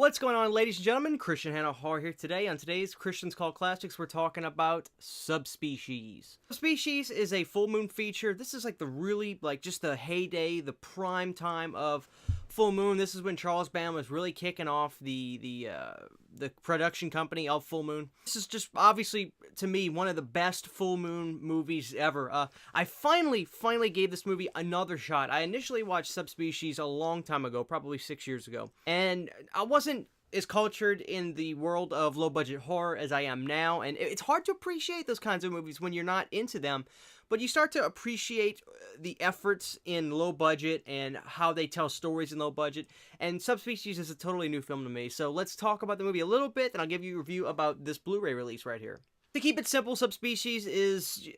What's going on, ladies and gentlemen? Christian Hannah here today. On today's Christians Call Classics, we're talking about Subspecies. Subspecies is a full moon feature. This is like the really, just the heyday, the prime time of full moon. This is when Charles Band was really kicking off the production company of Full Moon. This is just obviously, to me, one of the best full moon movies ever. I finally gave this movie another shot. I initially watched Subspecies a long time ago, probably 6 years ago, and I wasn't as cultured in the world of low-budget horror as I am now, and it's hard to appreciate those kinds of movies when you're not into them, but you start to appreciate the efforts in low budget and how they tell stories in low budget, and Subspecies is a totally new film to me. So let's talk about the movie a little bit, and I'll give you a review about this Blu-ray release right here. To keep it simple, Subspecies is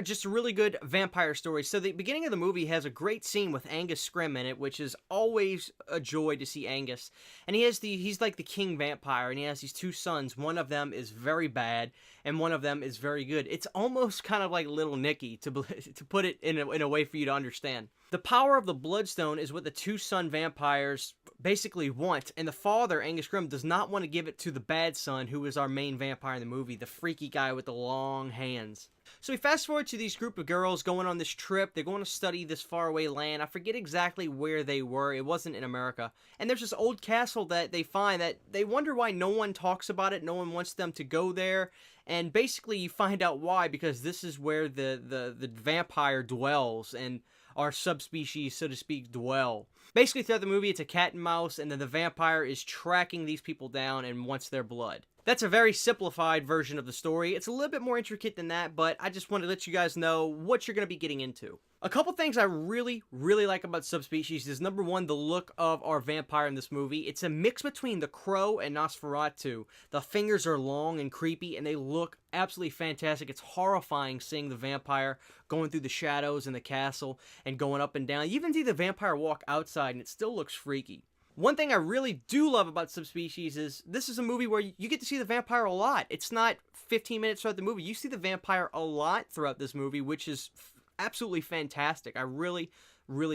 just a really good vampire story. So the beginning of the movie has a great scene with Angus Scrimm in it, which is always a joy to see Angus. And he's like the king vampire, and he has these two sons. One of them is very bad, and one of them is very good. It's almost kind of like Little Nicky, to put it in a way for you to understand. The power of the Bloodstone is what the two son vampires basically want, and the father, Angus Scrimm, does not want to give it to the bad son, who is our main vampire in the movie, the freaky guy with the long hands. So we fast forward to these group of girls going on this trip. They're going to study this faraway land. I forget exactly where they were. It wasn't in America. And there's this old castle that they find that they wonder why no one talks about it. No one wants them to go there. And basically you find out why, because this is where the vampire dwells, and our subspecies, so to speak, dwell. Basically, throughout the movie, it's a cat and mouse, and then the vampire is tracking these people down and wants their blood. That's a very simplified version of the story. It's a little bit more intricate than that, but I just wanted to let you guys know what you're going to be getting into. A couple things I really like about Subspecies is, number one, the look of our vampire in this movie. It's a mix between The Crow and Nosferatu. The fingers are long and creepy, and they look absolutely fantastic. It's horrifying seeing the vampire going through the shadows in the castle and going up and down. You even see the vampire walk outside, and it still looks freaky. One thing I really do love about Subspecies is this is a movie where you get to see the vampire a lot. It's not 15 minutes throughout the movie. You see the vampire a lot throughout this movie, which is absolutely fantastic. I really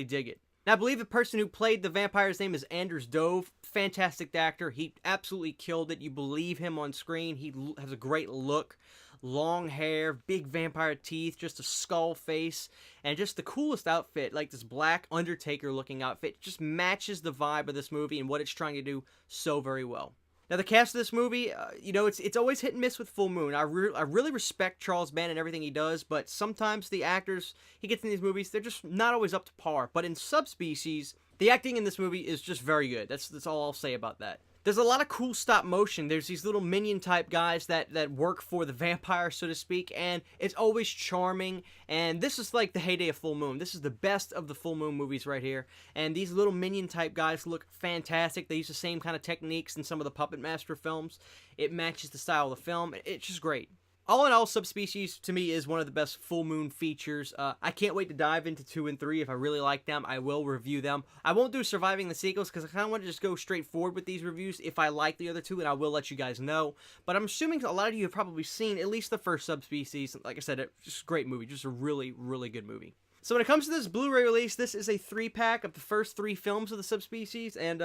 dig it. Now, I believe the person who played the vampire's name is Anders Dove. Fantastic actor. He absolutely killed it. You believe him on screen. He has a great look. Long hair, big vampire teeth, just a skull face, and just the coolest outfit, like this black Undertaker looking outfit, just matches the vibe of this movie and what it's trying to do so very well. Now, the cast of this movie, it's always hit and miss with Full Moon. I really respect Charles Band and everything he does, but sometimes the actors he gets in these movies, they're just not always up to par. But in Subspecies, the acting in this movie is just very good. That's all I'll say about that. There's a lot of cool stop motion. There's these little minion type guys that work for the vampire, so to speak, and it's always charming. And this is like the heyday of Full Moon. This is the best of the Full Moon movies right here. And these little minion type guys look fantastic. They use the same kind of techniques in some of the Puppet Master films. It matches the style of the film. It's just great. All in all, Subspecies, to me, is one of the best Full Moon features. I can't wait to dive into 2 and 3. If I really like them, I will review them. I won't do Surviving the Sequels, because I kind of want to just go straight forward with these reviews. If I like the other two, and I will let you guys know. But I'm assuming a lot of you have probably seen at least the first Subspecies. Like I said, it's just a great movie. Just a really good movie. So when it comes to this Blu-ray release, this is a 3-pack of the first 3 films of the Subspecies, and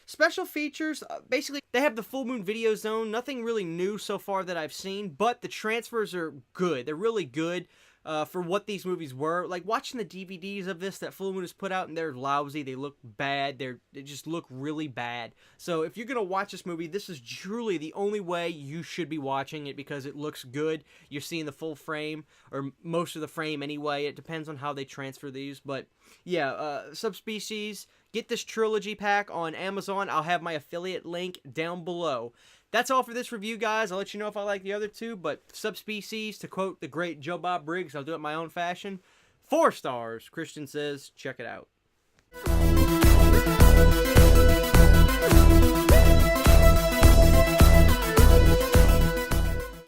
special features, basically, they have the Full Moon Video Zone, nothing really new so far that I've seen, but the transfers are good. They're really good for what these movies were. Like, watching the DVDs of this that Full Moon has put out, and they're lousy, they look bad, they just look really bad. So if you're going to watch this movie, this is truly the only way you should be watching it, because it looks good. You're seeing the full frame, or most of the frame anyway. It depends on how they transfer these, but yeah, Subspecies, get this trilogy pack on Amazon. I'll have my affiliate link down below. That's all for this review, guys. I'll let you know if I like the other two, but Subspecies, to quote the great Joe Bob Briggs, I'll do it my own fashion. 4 stars. Christian says, check it out.